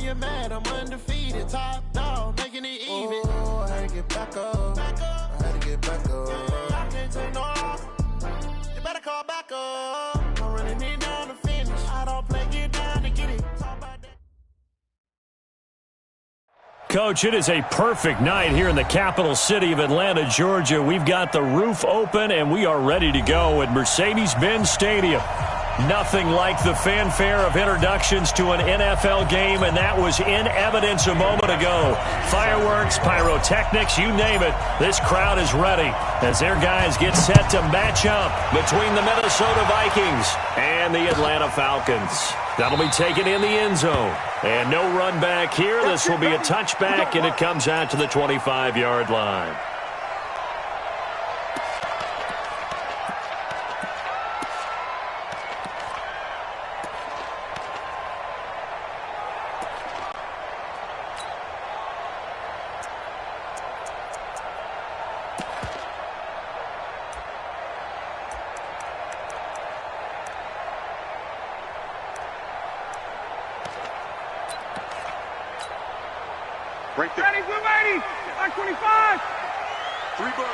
when you're mad, I'm undefeated. Top dog, making it even. Oh, I had to get back up. I had to get back up. I can't take no off. You better call back up. I'm running it down to finish. I don't play, get down to get it. Talk about that. Coach, it is a perfect night here in the capital city of Atlanta, Georgia. We've got the roof open, and we are ready to go at Mercedes-Benz Stadium. Nothing like the fanfare of introductions to an NFL game, and that was in evidence a moment ago. Fireworks, pyrotechnics, you name it. This crowd is ready as their guys get set to match up between the Minnesota Vikings and the Atlanta Falcons. That'll be taken in the end zone. And no run back here. This will be a touchback, and it comes out to the 25-yard line. Right there. Ready, blue 80, like 25. Three bug.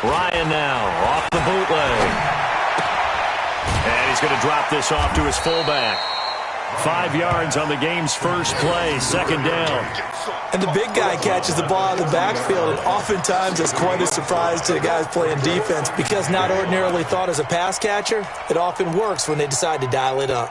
Ryan now off the bootleg. And he's going to drop this off to his fullback. 5 yards on the game's first play, second down. And the big guy catches the ball out of the backfield, and oftentimes it's quite a surprise to the guys playing defense because not ordinarily thought as a pass catcher, it often works when they decide to dial it up.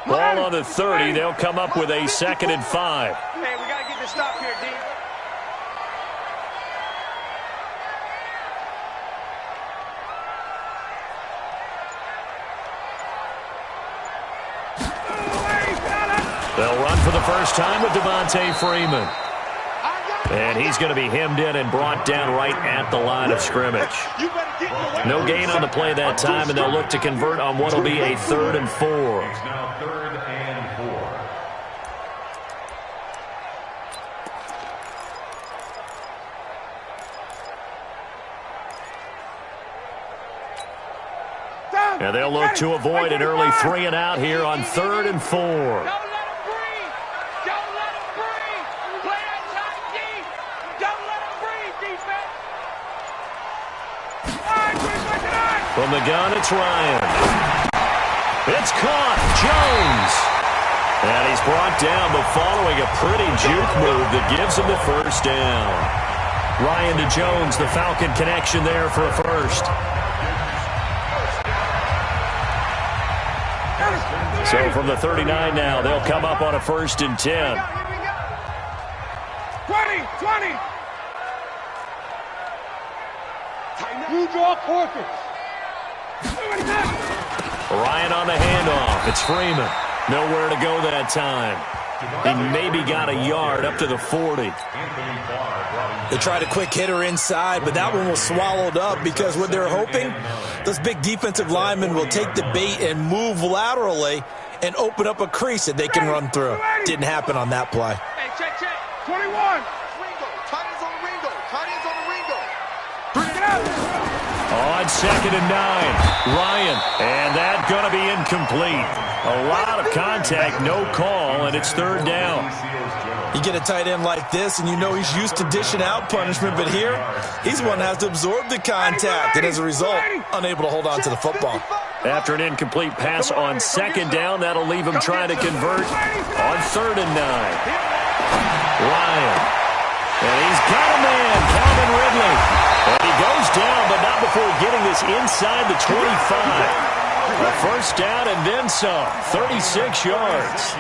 Ball on the 30. They'll come up with a 2nd and 5. Hey, we got to get this stop here, D. They'll run for the first time with Devontae Freeman. And he's going to be hemmed in and brought down right at the line of scrimmage. No gain on the play that time, and they'll look to convert on what will be a 3rd and 4. Now 3rd and 4. And they'll look to avoid an early 3 and out here on 3rd and 4. From the gun, it's Ryan. It's caught. Jones. And he's brought down, but following a pretty juke move that gives him the first down. Ryan to Jones, the Falcon connection there for a first. So from the 39 now, they'll come up on a 1st and 10. 20. You draw quarters. Ryan on the handoff. It's Freeman. Nowhere to go that time. He maybe got a yard up to the 40. They tried a quick hitter inside, but that one was swallowed up because what they're hoping, those big defensive linemen will take the bait and move laterally and open up a crease that they can run through. Didn't happen on that play. Hey, check. 21. Ringo. Tight ends on the Ringo. Bring it out. On 2nd and 9, Ryan, and that's going to be incomplete. A lot of contact, no call, and it's 3rd down. You get a tight end like this, and you know he's used to dishing out punishment, but here, he's the one that has to absorb the contact, and as a result, unable to hold on to the football. After an incomplete pass on 2nd down, that'll leave him trying to convert on 3rd and 9. Ryan, and he's got a man, Calvin Ridley. And he goes down, but not before getting this inside the 25. A first down and then some, 36 yards.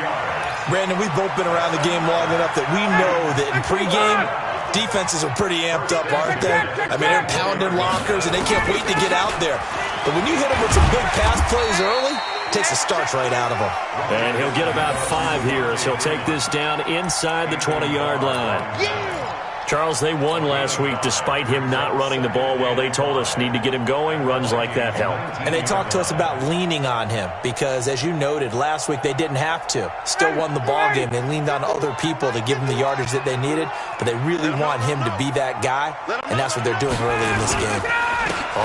Brandon, we've both been around the game long enough that we know that in pregame, defenses are pretty amped up, aren't they? I mean, they're pounding lockers, and they can't wait to get out there. But when you hit them with some big pass plays early, it takes the starch right out of them. And he'll get about 5 here as he'll take this down inside the 20-yard line. Charles, they won last week despite him not running the ball well. They told us need to get him going. Runs like that help. And they talked to us about leaning on him because, as you noted, last week they didn't have to. Still won the ball game. They leaned on other people to give them the yardage that they needed, but they really want him to be that guy, and that's what they're doing early in this game.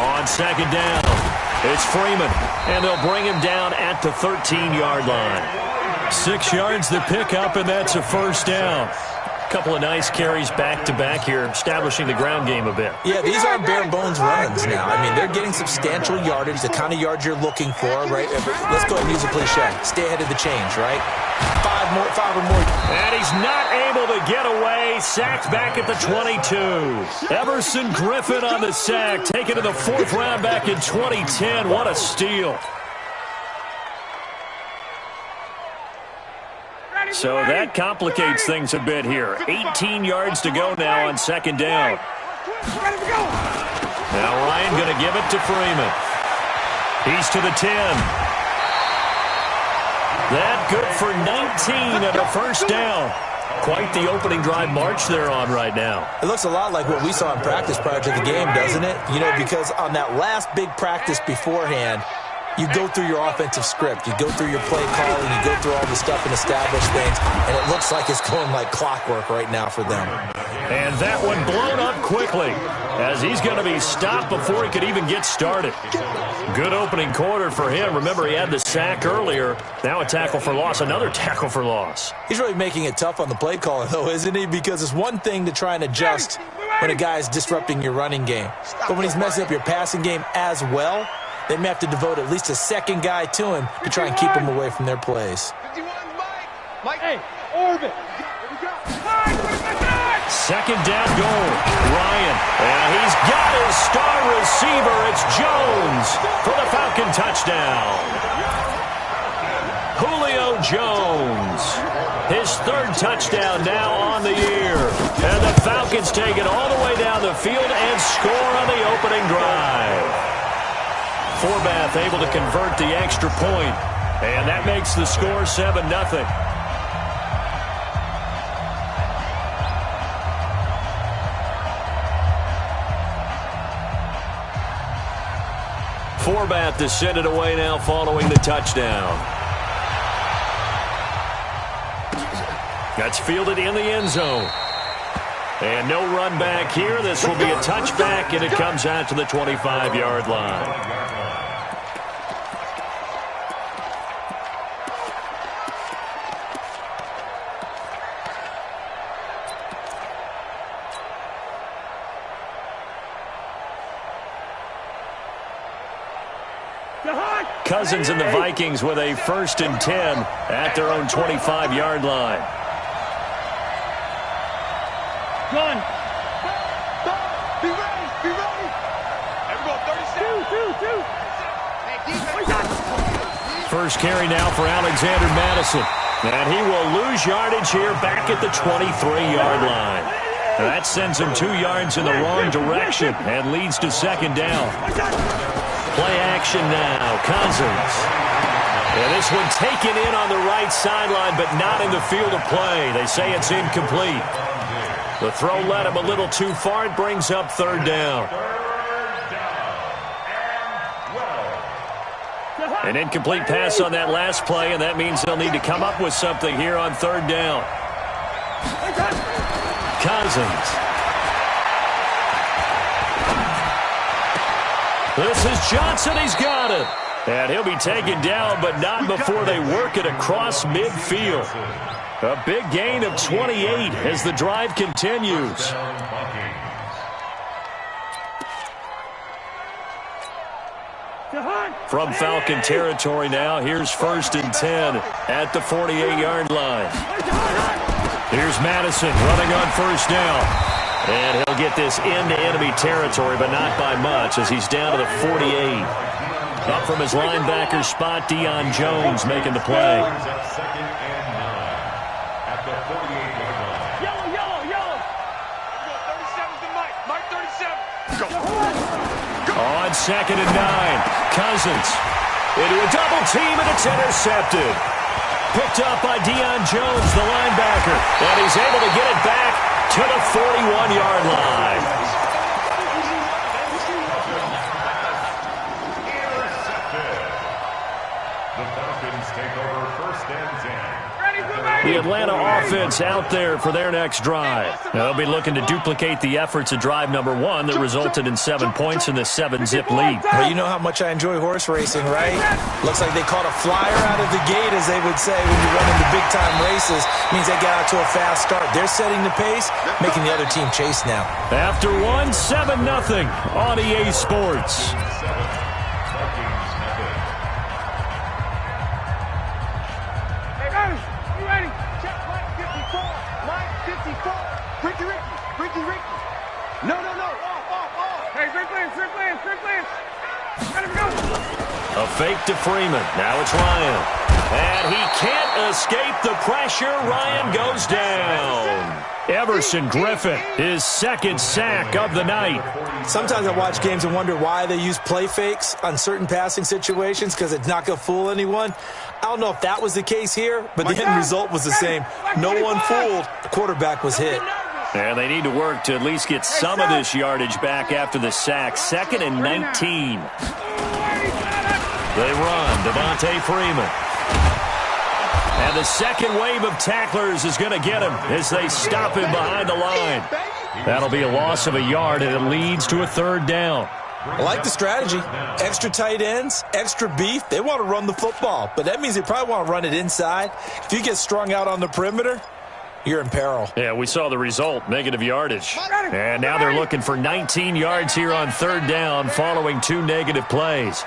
On second down, it's Freeman, and they'll bring him down at the 13-yard line. 6 yards to pick up, and that's a first down. Couple of nice carries back-to-back here, establishing the ground game a bit. Yeah, these aren't bare-bones runs now. I mean, they're getting substantial yardage, the kind of yards you're looking for, right? Let's go ahead and use a cliche. Stay ahead of the change, right? Five or more. And he's not able to get away. Sacked back at the 22. Everson Griffin on the sack, taken to the 4th round back in 2010. What a steal. So that complicates things a bit here. 18 yards to go now on second down. Now Ryan going to give it to Freeman. He's to the 10. That good for 19 and a first down. Quite the opening drive march they're on right now. It looks a lot like what we saw in practice prior to the game, doesn't it? You know, because on that last big practice beforehand, you go through your offensive script. You go through your play calling. You go through all the stuff and establish things. And it looks like it's going like clockwork right now for them. And that one blown up quickly as he's going to be stopped before he could even get started. Good opening quarter for him. Remember, he had the sack earlier. Now a tackle for loss, another tackle for loss. He's really making it tough on the play caller, though, isn't he? Because it's one thing to try and adjust when a guy is disrupting your running game. But when he's messing up your passing game as well, they may have to devote at least a second guy to him to try and keep him away from their plays. Hey, orbit. Second down goal. Ryan. And he's got his star receiver. It's Jones for the Falcon touchdown. Julio Jones. His 3rd touchdown now on the year. And the Falcons take it all the way down the field and score on the opening drive. Forbath able to convert the extra point, and that makes the score 7-0. Forbath to send it away now following the touchdown. That's fielded in the end zone. And no run back here. This will be a touchback, and it comes out to the 25-yard line. Cousins and the Vikings with a 1st and 10 at their own 25-yard line. Gun. Be ready. Be ready. Everyone, 37. First carry now for Alexander Madison. And he will lose yardage here back at the 23-yard line. That sends him 2 yards in the wrong direction and leads to second down. Play action now. Cousins. And this one taken in on the right sideline, but not in the field of play. They say it's incomplete. The throw led him a little too far. It brings up 3rd down. An incomplete pass on that last play, and that means they'll need to come up with something here on 3rd down. Cousins. This is Johnson. He's got it. And he'll be taken down, but not before they work it across midfield. A big gain of 28 as the drive continues. From Falcon territory now, here's 1st and 10 at the 48-yard line. Here's Madison running on 1st down. And he'll get this into enemy territory, but not by much as he's down to the 48. Up from his linebacker spot, Deion Jones making the play. On 2nd and 9, Cousins into a double team, and it's intercepted. Picked up by Deion Jones, the linebacker, and he's able to get it back to the 41-yard line. The Falcons take over 1st and 10. The Atlanta offense out there for their next drive. Now, they'll be looking to duplicate the efforts of drive number 1 that resulted in 7 points in the 7-zip lead. Well, you know how much I enjoy horse racing, right? Looks like they caught a flyer out of the gate, as they would say when you run into big-time races. Means they got out to a fast start. They're setting the pace, making the other team chase now. After 1, 7-0 on EA Sports. A fake to Freeman. Now it's Ryan. And he can't escape the pressure. Ryan goes down. Everson Griffin, his 2nd sack of the night. Sometimes I watch games and wonder why they use play fakes on certain passing situations, because it's not going to fool anyone. I don't know if that was the case here, but the end result was the same. No one fooled. The quarterback was hit. And they need to work to at least get some of this yardage back after the sack. 2nd and 19. They run. Devontae Freeman. And the second wave of tacklers is going to get him as they stop him behind the line. That'll be a loss of a yard, and it leads to a 3rd down. I like the strategy. Extra tight ends, extra beef. They want to run the football, but that means they probably want to run it inside. If you get strung out on the perimeter, you're in peril. Yeah, we saw the result, negative yardage. And now they're looking for 19 yards here on 3rd down following 2 negative plays.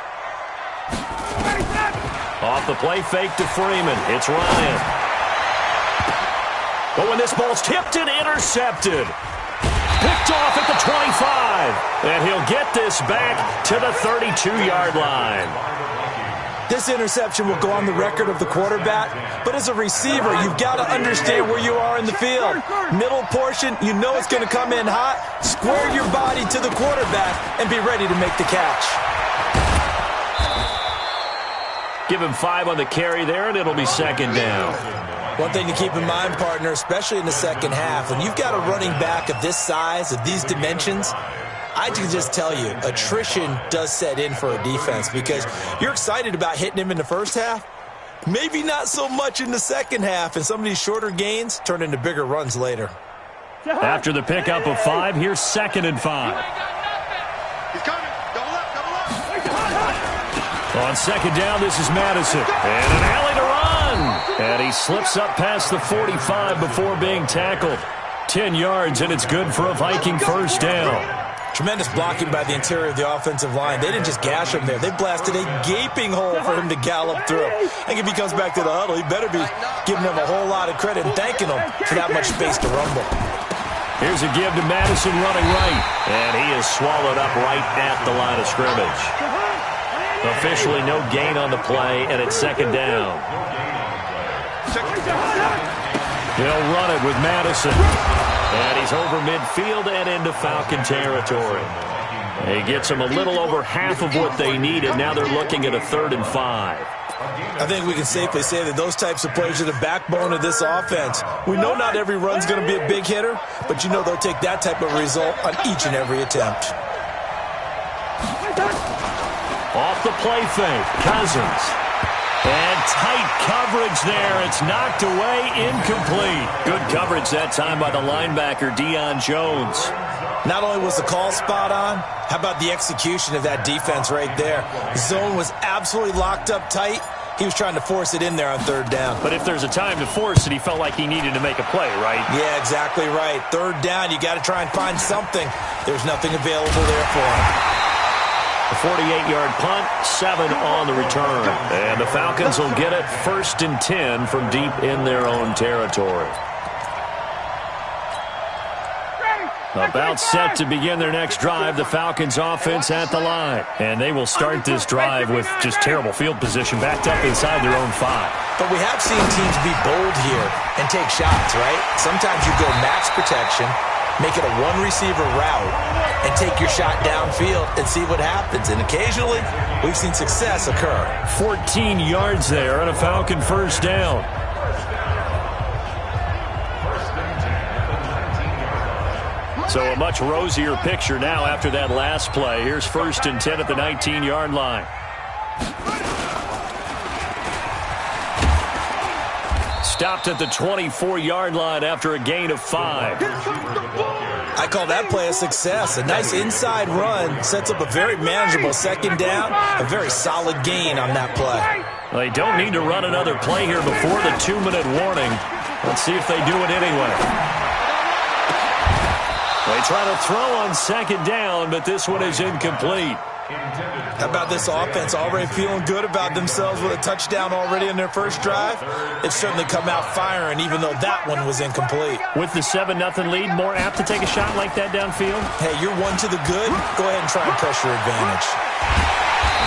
Off the play fake to Freeman. It's Ryan. But when this ball's tipped and intercepted. Picked off at the 25. And he'll get this back to the 32-yard line. This interception will go on the record of the quarterback, but as a receiver, you've got to understand where you are in the field. Middle portion, you know it's going to come in hot. Square your body to the quarterback and be ready to make the catch. Give him 5 on the carry there, and it'll be 2nd down. One thing to keep in mind, partner, especially in the second half, when you've got a running back of this size, of these dimensions, I can just tell you, attrition does set in for a defense, because you're excited about hitting him in the first half, maybe not so much in the second half, and some of these shorter gains turn into bigger runs later. After the pickup of 5, here's 2nd and 5. He's coming. Double up, double up. On 2nd down, this is Madison. And an alley to run. And he slips up past the 45 before being tackled. 10 yards, and it's good for a Viking 1st down. Tremendous blocking by the interior of the offensive line. They didn't just gash him there. They blasted a gaping hole for him to gallop through. I think if he comes back to the huddle, he better be giving them a whole lot of credit and thanking them for that much space to rumble. Here's a give to Madison running right. And he is swallowed up right at the line of scrimmage. Officially no gain on the play, and it's 2nd down. They'll run it with Madison. And he's over midfield and into Falcon territory. He gets them a little over half of what they needed. Now they're looking at a 3rd and 5. I think we can safely say that those types of plays are the backbone of this offense. We know not every run's going to be a big hitter, but you know they'll take that type of result on each and every attempt. Off the play fake, Cousins. And tight coverage there. It's knocked away, incomplete. Good coverage that time by the linebacker, Deion Jones. Not only was the call spot on, how about the execution of that defense right there? The zone was absolutely locked up tight. He was trying to force it in there on 3rd down. But if there's a time to force it, he felt like he needed to make a play, right? Yeah, exactly right. 3rd down, you got to try and find something. There's nothing available there for him. A 48-yard punt, 7 on the return. And the Falcons will get it 1st and 10 from deep in their own territory. About set to begin their next drive, the Falcons offense at the line. And they will start this drive with just terrible field position, backed up inside their own 5. But we have seen teams be bold here and take shots, right? Sometimes you go max protection, make it a one-receiver route, and take your shot downfield and see what happens. And occasionally, we've seen success occur. 14 yards there on a Falcon 1st down. So a much rosier picture now after that last play. Here's 1st and 10 at the 19-yard line. Stopped at the 24-yard line after a gain of 5. I call that play a success. A nice inside run sets up a very manageable 2nd down. A very solid gain on that play. Well, they don't need to run another play here before the 2-minute warning. Let's see if they do it anyway. They try to throw on 2nd down, but this one is incomplete. How about this offense already feeling good about themselves with a touchdown already in their first drive? They've certainly come out firing, even though that one was incomplete. With the 7-0 lead, more apt to take a shot like that downfield? Hey, you're 1 to the good. Go ahead and try and press your advantage.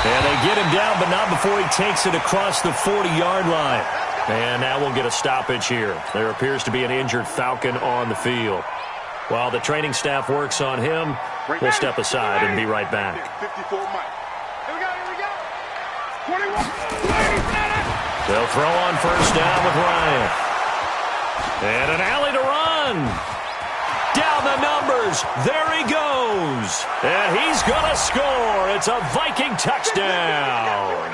And they get him down, but not before he takes it across the 40-yard line. And now we'll get a stoppage here. There appears to be an injured Falcon on the field. While the training staff works on him, we'll step aside and be right back. 54 Mike. Here we go. 21. They'll throw on 1st down with Ryan. And an alley to run. Down the numbers. There he goes. And he's going to score. It's a Viking touchdown.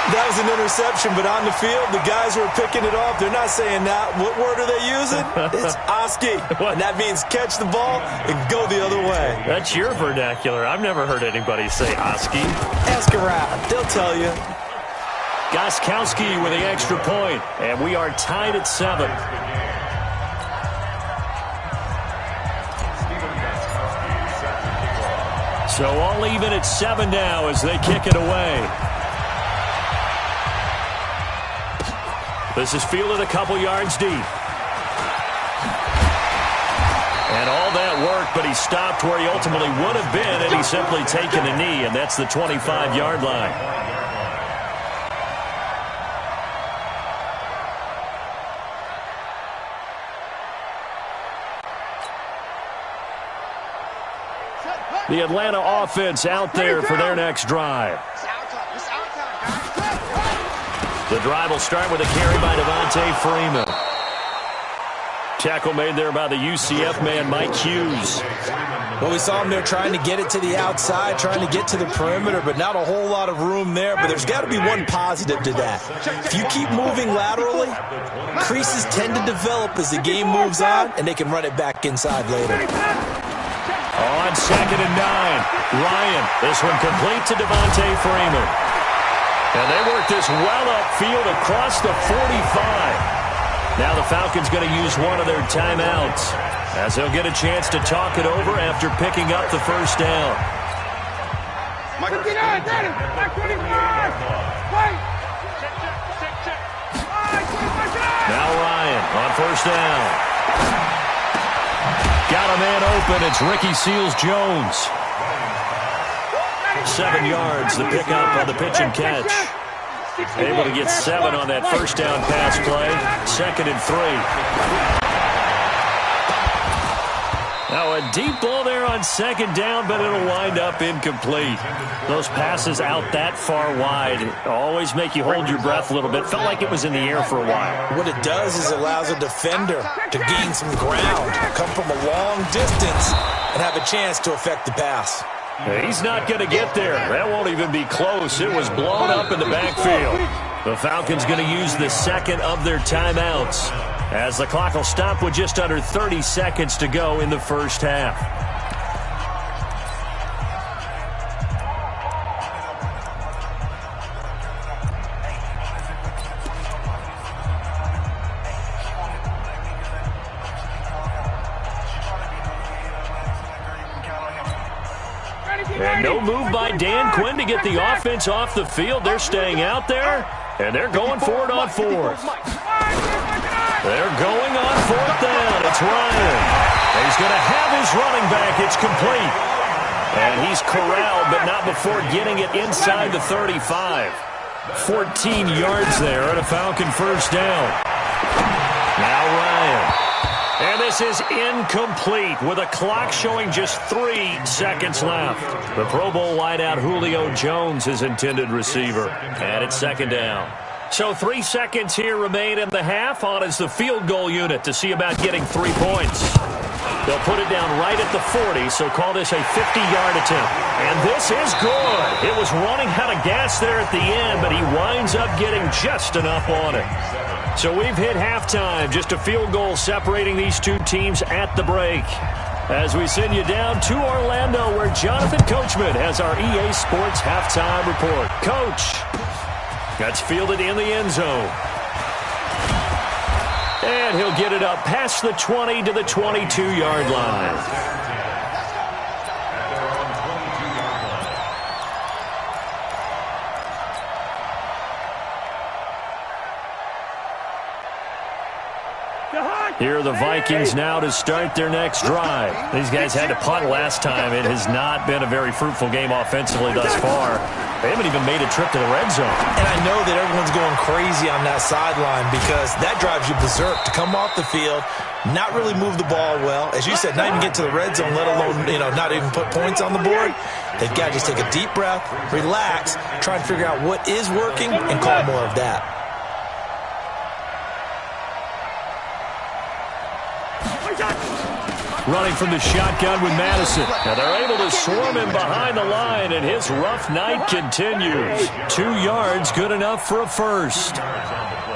That was an interception, but on the field, the guys who are picking it off, they're not saying that. What word are they using? It's Oski. And that means catch the ball and go the other way. That's your vernacular. I've never heard anybody say Oski. Ask around. They'll tell you. Gostkowski with the extra point, and we are tied at 7. So all even at 7 now as they kick it away. This is fielded a couple yards deep. And all that work, but he stopped where he ultimately would have been had he simply taken a knee, and that's the 25-yard line. The Atlanta offense out there for their next drive. The drive will start with a carry by Devontae Freeman. Tackle made there by the UCF man, Mike Hughes. Well, we saw him there trying to get it to the outside, trying to get to the perimeter, but not a whole lot of room there. But there's got to be one positive to that. If you keep moving laterally, creases tend to develop as the game moves on, and they can run it back inside later. On 2nd and 9, Ryan. This one complete to Devontae Freeman. And they work this well upfield across the 45. Now the Falcons going to use one of their timeouts as they'll get a chance to talk it over after picking up the 1st down. Now Ryan on 1st down. Got a man open. It's Ricky Seals-Jones. 7 yards, the pickup on the pitch and catch. Able to get 7 on that 1st down pass play. 2nd and 3. Now a deep ball there on 2nd down, but it'll wind up incomplete. Those passes out that far wide always make you hold your breath a little bit. Felt like it was in the air for a while. What it does is it allows a defender to gain some ground, come from a long distance, and have a chance to affect the pass. He's not going to get there. That won't even be close. It was blown up in the backfield. The Falcons going to use the 2nd of their timeouts as the clock will stop with just under 30 seconds to go in the 1st half. And no move by Dan Quinn to get the offense off the field. They're staying out there, and they're going for it on 4th. They're going on 4th down. It's Ryan. And he's going to have his running back. It's complete. And he's corralled, but not before getting it inside the 35. 14 yards there and a Falcon 1st down. Now Ryan. And this is incomplete with a clock showing just 3 seconds left. The Pro Bowl wideout Julio Jones is intended receiver. And it's 2nd down. So 3 seconds here remain in the half. On is the field goal unit to see about getting 3 points. They'll put it down right at the 40, so call this a 50-yard attempt. And this is good. It was running out of gas there at the end, but he winds up getting just enough on it. So we've hit halftime. Just a field goal separating these two teams at the break. As we send you down to Orlando, where Jonathan Coachman has our EA Sports halftime report. Coach. That's fielded in the end zone. And he'll get it up past the 20 to the 22-yard line. Here are the Vikings now to start their next drive. These guys had to punt last time. It has not been a very fruitful game offensively thus far. They haven't even made a trip to the red zone. And I know that everyone's going crazy on that sideline because that drives you berserk to come off the field, not really move the ball well. As you said, not even get to the red zone, let alone, not even put points on the board. They've got to just take a deep breath, relax, try and figure out what is working, and call more of that. Running from the shotgun with Madison. Now they're able to swarm him behind the line, and his rough night continues. 2 yards, good enough for a first.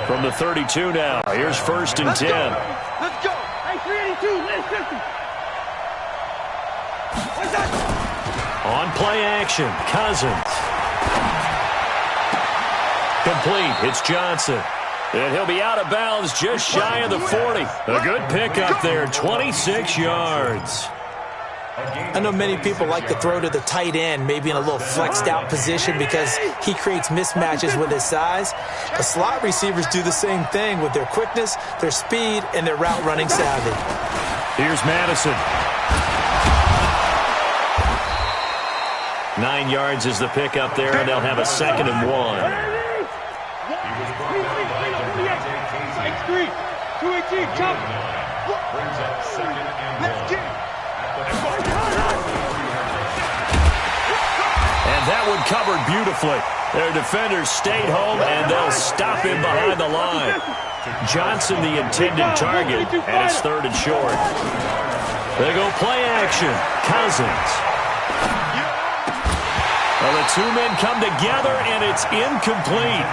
From the 32 now, here's 1st and 10. Let's go. Hey, 382, let's listen. On play action, Cousins. Complete, it's Johnson. And he'll be out of bounds just shy of the 40. A good pickup there, 26 yards. I know many people like to throw to the tight end, maybe in a little flexed out position because he creates mismatches with his size. But slot receivers do the same thing with their quickness, their speed, and their route running savvy. Here's Madison. 9 yards is the pickup there, and they'll have a 2nd and 1. 218, jump. Brings up 2nd and 1. And that one covered beautifully. Their defenders stayed home, and they'll stop him behind the line. Johnson, the intended target, and it's 3rd and short. They go play action. Cousins. Well, the 2 men come together, and it's incomplete.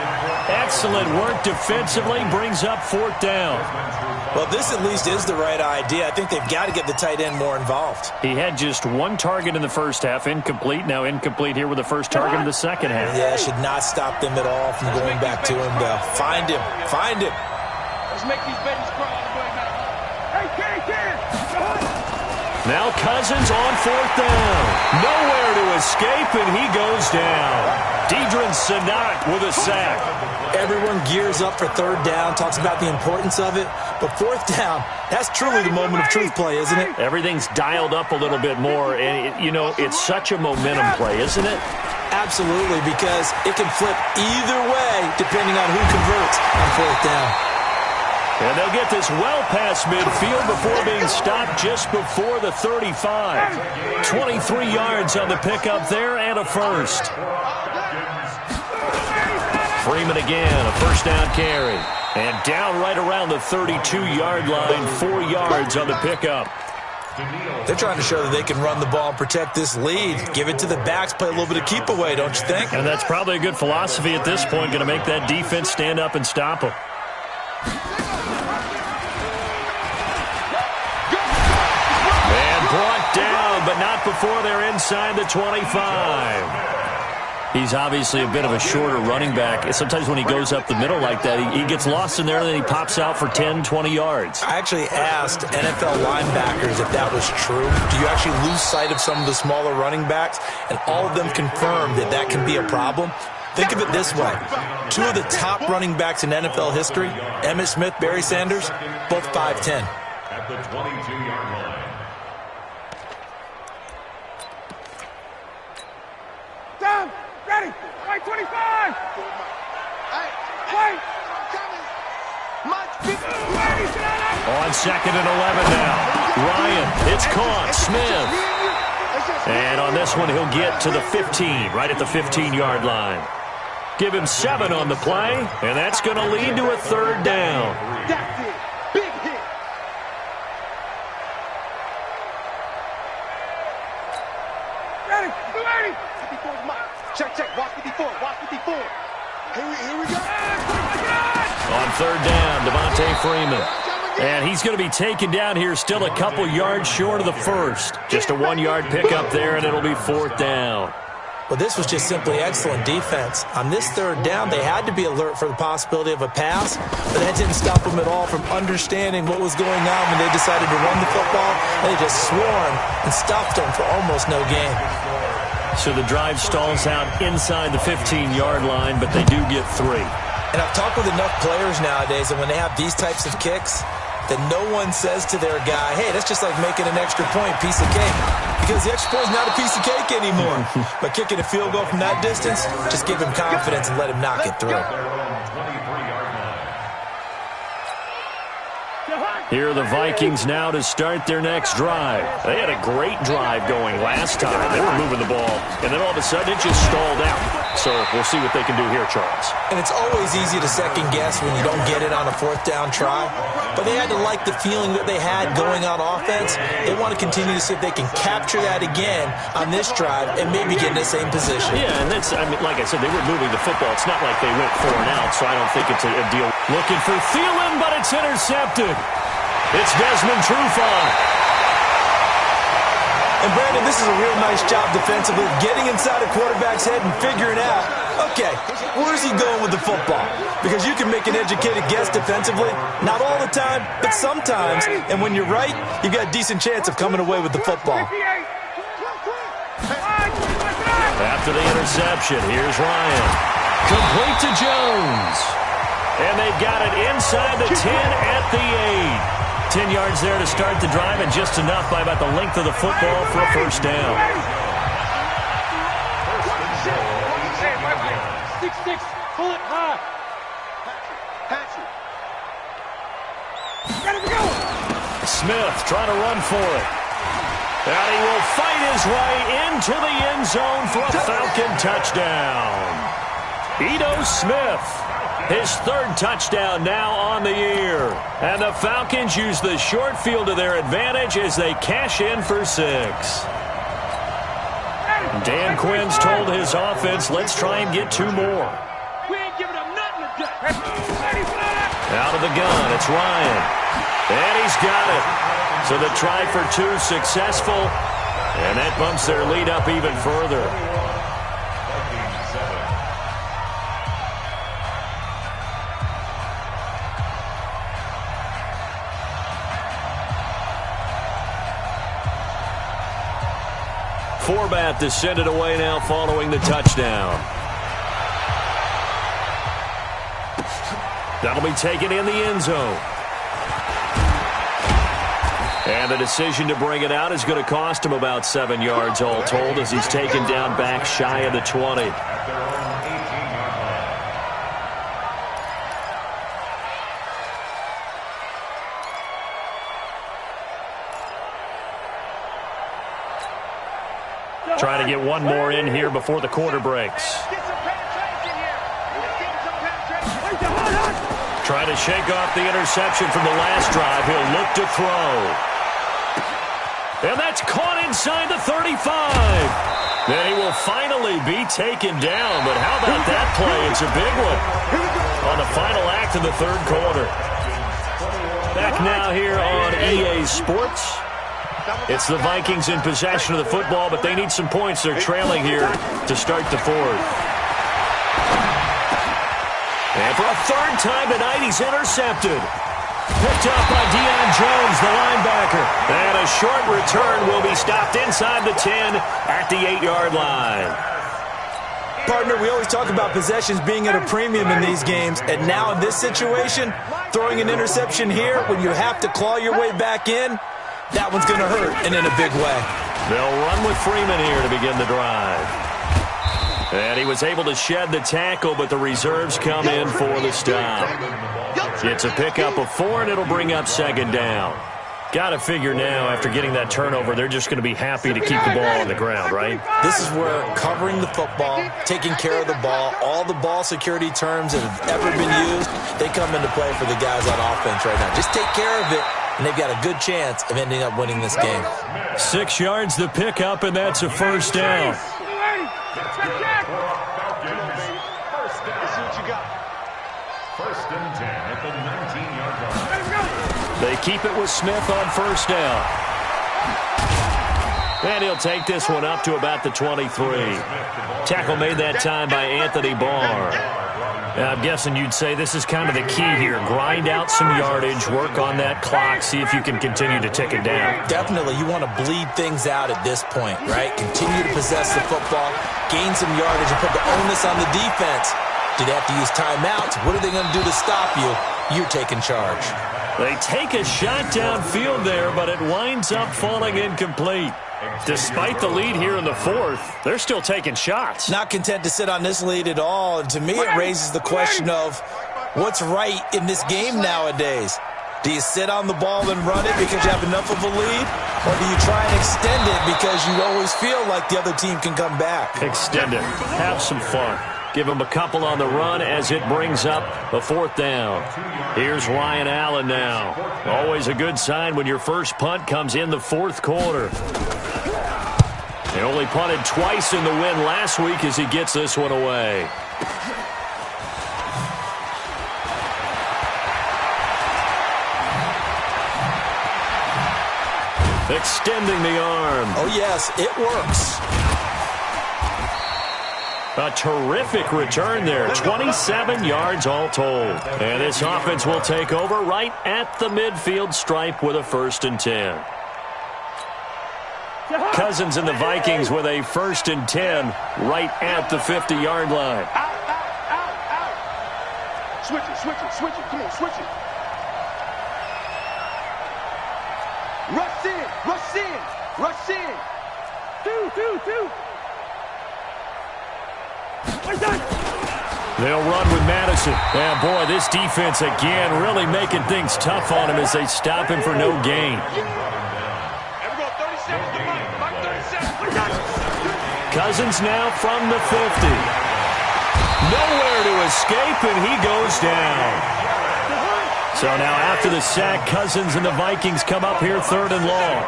Excellent work defensively, brings up 4th down. Well, this at least is the right idea. I think they've got to get the tight end more involved. He had just 1 target in the first half, incomplete. Now incomplete here with the first target in the second half. Yeah, should not stop them at all from going back to him, though. Find him. Find him. Let's make these babies crawl all the way back. Hey, Ken! Now Cousins on 4th down. Nowhere to escape, and he goes down. Deidrin Sanat with a sack. Everyone gears up for 3rd down, talks about the importance of it. But 4th down, that's truly the moment of truth play, isn't it? Everything's dialed up a little bit more. And, it's such a momentum play, isn't it? Absolutely, because it can flip either way depending on who converts on 4th down. And they'll get this well past midfield before being stopped just before the 35. 23 yards on the pickup there and a first. Freeman again, a 1st down carry. And down right around the 32-yard line, 4 yards on the pickup. They're trying to show that they can run the ball and protect this lead. Give it to the backs, play a little bit of keep away, don't you think? And that's probably a good philosophy at this point, going to make that defense stand up and stop them. Brought down, but not before they're inside the 25. He's obviously a bit of a shorter running back. Sometimes when he goes up the middle like that, he gets lost in there, and then he pops out for 10, 20 yards. I actually asked NFL linebackers if that was true. Do you actually lose sight of some of the smaller running backs? And all of them confirmed that that can be a problem. Think of it this way. 2 of the top running backs in NFL history, Emmitt Smith, Barry Sanders, both 5'10". At the 22-yard line. Down, ready, right 25. Wait. On 2nd and 11 now. Ryan, it's caught. Smith. And on this one, he'll get to the 15, right at the 15-yard line. Give him 7 on the play, and that's going to lead to a 3rd down. That's it. Big hit. Ready. Ready. 54 is mine. Check. Watch 54. Watch 54. Here we go. On 3rd down, Devontae Freeman. And he's going to be taken down here, still a couple yards short of the first. Just a 1-yard pickup there, and it'll be 4th down. Well, this was just simply excellent defense. On this 3rd down, they had to be alert for the possibility of a pass, but that didn't stop them at all from understanding what was going on when they decided to run the football, and they just swarmed and stopped them for almost no gain. So the drive stalls out inside the 15-yard line, but they do get 3. And I've talked with enough players nowadays, and when they have these types of kicks, that no one says to their guy, hey, that's just like making an extra point, piece of cake. Because the extra point is not a piece of cake anymore. But kicking a field goal from that distance, just give him confidence and let him knock it through. Here are the Vikings now to start their next drive. They had a great drive going last time. They were moving the ball, and then all of a sudden it just stalled out. So we'll see what they can do here, Charles. And it's always easy to second-guess when you don't get it on a 4th down try. But they had to like the feeling that they had going on offense. They want to continue to see if they can capture that again on this drive and maybe get in the same position. Yeah, and that's, I mean, like I said, they were moving the football. It's not like they went 4 and out, so I don't think it's a deal. Looking for Thielen, but it's intercepted. It's Desmond Trufant. And, Brandon, this is a real nice job defensively, getting inside a quarterback's head and figuring out, okay, where's he going with the football? Because you can make an educated guess defensively, not all the time, but sometimes. And when you're right, you've got a decent chance of coming away with the football. After the interception, here's Ryan. Complete to Jones. And they've got it inside the 10 at the 8. 10 yards there to start the drive, and just enough by about the length of the football for a 1st down. 6-6, pull it high. Patrick. Ready to go. Smith trying to run for it. And he will fight his way into the end zone for a Falcon touchdown. Ito Smith, his 3rd touchdown now on the year. And the Falcons use the short field to their advantage as they cash in for 6. Dan Quinn's told his offense, let's try and get 2 more. We ain't giving up nothing today. Out of the gun, it's Ryan. And he's got it. So the try for 2 successful. And that bumps their lead up even further. Forbat to send it away now following the touchdown. That'll be taken in the end zone. And the decision to bring it out is going to cost him about 7 yards all told as he's taken down back shy of the 20. Trying to get one more in here before the quarter breaks. Trying to shake off the interception from the last drive. He'll look to throw. And that's caught inside the 35. Then he will finally be taken down. But how about that play? It's a big one on the final act of the 3rd quarter. Back now here on EA Sports. It's the Vikings in possession of the football, but they need some points. They're trailing here to start the 4th. And for a 3rd time tonight, he's intercepted. Picked up by Deion Jones, the linebacker. And a short return will be stopped inside the 10 at the 8-yard line. Partner, we always talk about possessions being at a premium in these games, and now in this situation, throwing an interception here when you have to claw your way back in, that one's going to hurt, and in a big way. They'll run with Freeman here to begin the drive. And he was able to shed the tackle, but the reserves come in for the stop. It's a pickup of 4, and it'll bring up 2nd down. Got to figure now, after getting that turnover, they're just going to be happy to keep the ball on the ground, right? This is where covering the football, taking care of the ball, all the ball security terms that have ever been used, they come into play for the guys on offense right now. Just take care of it, and they've got a good chance of ending up winning this game. 6 yards the pickup, and that's a first down. First and 10 at the 19-yard line. They keep it with Smith on first down. And he'll take this one up to about the 23. Tackle made that time by Anthony Barr. I'm guessing you'd say this is kind of the key here. Grind out some yardage, work on that clock, see if you can continue to tick it down. Definitely. You want to bleed things out at this point, right? Continue to possess the football, gain some yardage, and put the onus on the defense. Do they have to use timeouts? What are they going to do to stop you? You're taking charge. They take a shot downfield there, but it winds up falling incomplete. Despite the lead here in the fourth, they're still taking shots. Not content to sit on this lead at all. And to me, it raises the question of what's right in this game nowadays. Do you sit on the ball and run it because you have enough of a lead? Or do you try and extend it because you always feel like the other team can come back? Extend it. Have some fun. Give them a couple on the run as it brings up a fourth down. Here's Ryan Allen now. Always a good sign when your first punt comes in the fourth quarter. He only punted twice in the win last week as he gets this one away. Extending the arm. Oh, yes, it works. A terrific return there. 27 yards all told. And this offense will take over right at the midfield stripe with a 1st and 10. Cousins and the Vikings with a 1st and 10 right at the 50-yard line. Out. Switch it. Come on, switch it. Rush in. Two. They'll run with Madison. And, boy, this defense again really making things tough on him as they stop him for no gain. Cousins now from the 50. Nowhere to escape, and he goes down. So now after the sack, Cousins and the Vikings come up here 3rd and long.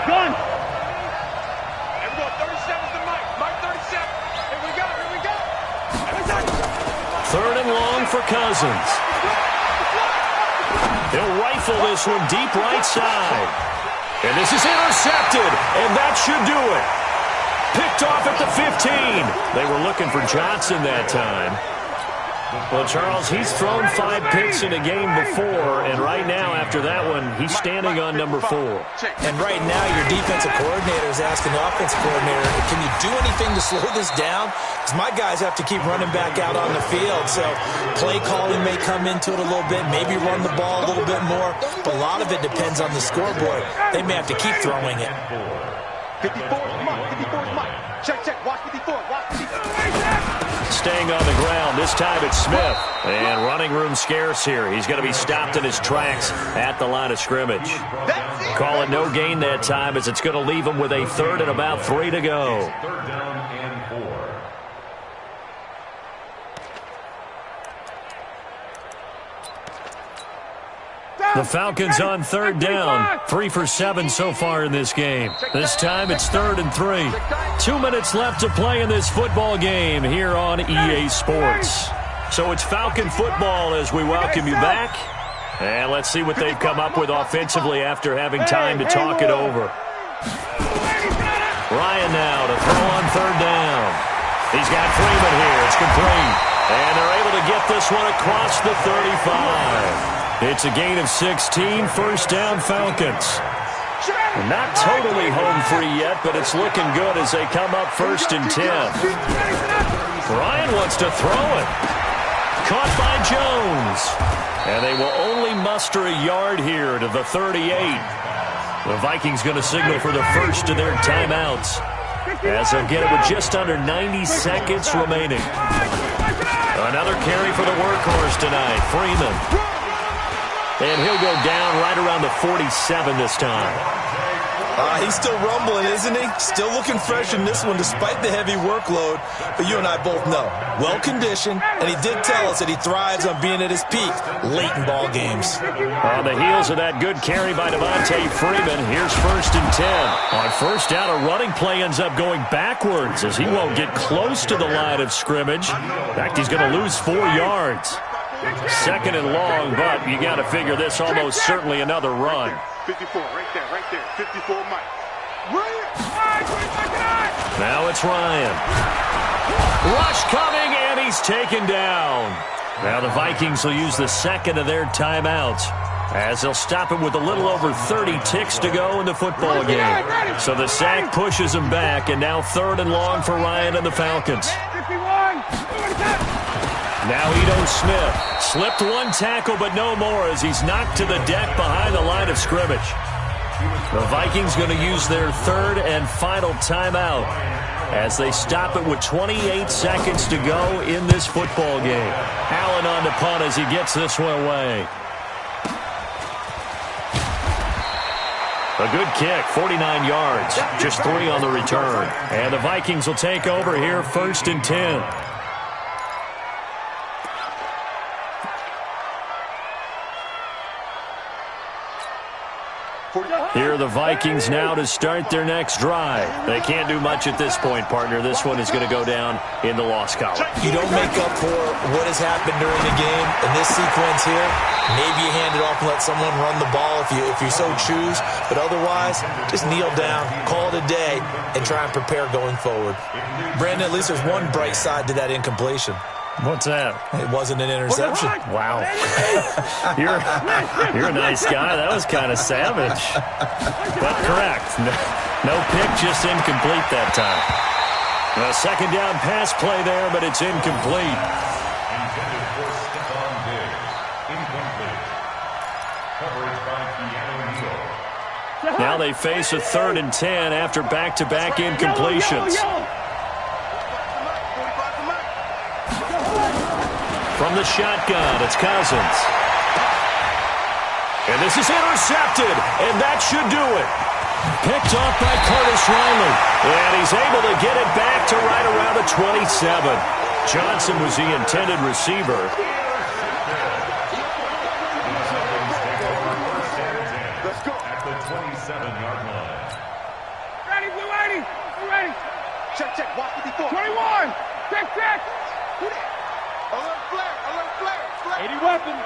Gun. 37's the Mike 37. Here we go. 3rd and long for Cousins. He'll rifle this one deep right side. And this is intercepted, and that should do it. Picked off at the 15. They were looking for Johnson that time. Well, Charles, he's thrown 5 picks in a game before, and right now, after that one, he's standing on number 4. And right now, your defensive coordinator is asking the offensive coordinator, can you do anything to slow this down? Because my guys have to keep running back out on the field. So play calling may come into it a little bit, maybe run the ball a little bit more. But a lot of it depends on the scoreboard. They may have to keep throwing it. 54's Mike. Check. Watch 54. Staying on the ground. This time it's Smith. And running room scarce here. He's going to be stopped in his tracks at the line of scrimmage. Call it no gain that time as it's going to leave him with a 3rd and about 3 to go. 3rd down and 4. The Falcons on 3rd down. 3 for 7 so far in this game. This time it's 3rd and 3. 2 minutes left to play in this football game here on EA Sports. So it's Falcon football as we welcome you back. And let's see what they've come up with offensively after having time to talk it over. Ryan now to throw on 3rd down. He's got Freeman here. It's complete. And they're able to get this one across the 35. It's a gain of 16, 1st down Falcons. Not totally home free yet, but it's looking good as they come up 1st and 10. Ryan wants to throw it. Caught by Jones. And they will only muster a yard here to the 38. The Vikings going to signal for the first of their timeouts as they'll get it with just under 90 seconds remaining. Another carry for the workhorse tonight, Freeman. And he'll go down right around the 47 this time. He's still rumbling, isn't he? Still looking fresh in this one despite the heavy workload. But you and I both know, well-conditioned, and he did tell us that he thrives on being at his peak late in ball games. On the heels of that good carry by Devontae Freeman, here's 1st and 10. On first down, a running play ends up going backwards as he won't get close to the line of scrimmage. In fact, he's going to lose 4 yards. 2nd and long, but you got to figure this almost certainly another run. 54, right there, 54, Mike. Now it's Ryan. Rush coming, and he's taken down. Now the Vikings will use the 2nd of their timeouts as they'll stop him with a little over 30 ticks to go in the football game. So the sack pushes him back, and now 3rd and long for Ryan and the Falcons. Now Edo Smith slipped 1 tackle, but no more as he's knocked to the deck behind the line of scrimmage. The Vikings going to use their 3rd and final timeout as they stop it with 28 seconds to go in this football game. Allen on the punt as he gets this one away. A good kick, 49 yards, just 3 on the return. And the Vikings will take over here 1st and 10. Here are the Vikings now to start their next drive. They can't do much at this point, partner. This one is going to go down in the loss column. You don't make up for what has happened during the game in this sequence here. Maybe you hand it off and let someone run the ball if you so choose. But otherwise, just kneel down, call it a day, and try and prepare going forward. Brandon, at least there's one bright side to that incompletion. What's that? It wasn't an interception. Wow. You're a nice guy. That was kind of savage. But correct. No pick, just incomplete that time. A 2nd down pass play there, but it's incomplete. Intended for Stephon Diggs. Incomplete. Coverage by Keanu Neal. Now they face a 3rd and 10 after back-to-back incompletions. From the shotgun, it's Cousins. And this is intercepted, and that should do it. Picked off by Curtis Riley. And he's able to get it back to right around the 27. Johnson was the intended receiver. Let's go. At the 27-yard line. Ready, Blue 80. You ready? Check, watch 54. 21. Check. Alert flare. 80 weapon.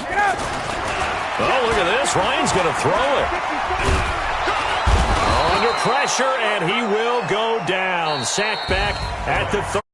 Get up. Oh, look at this. Ryan's going to throw it. Under pressure, and he will go down. Sacked back at the 30.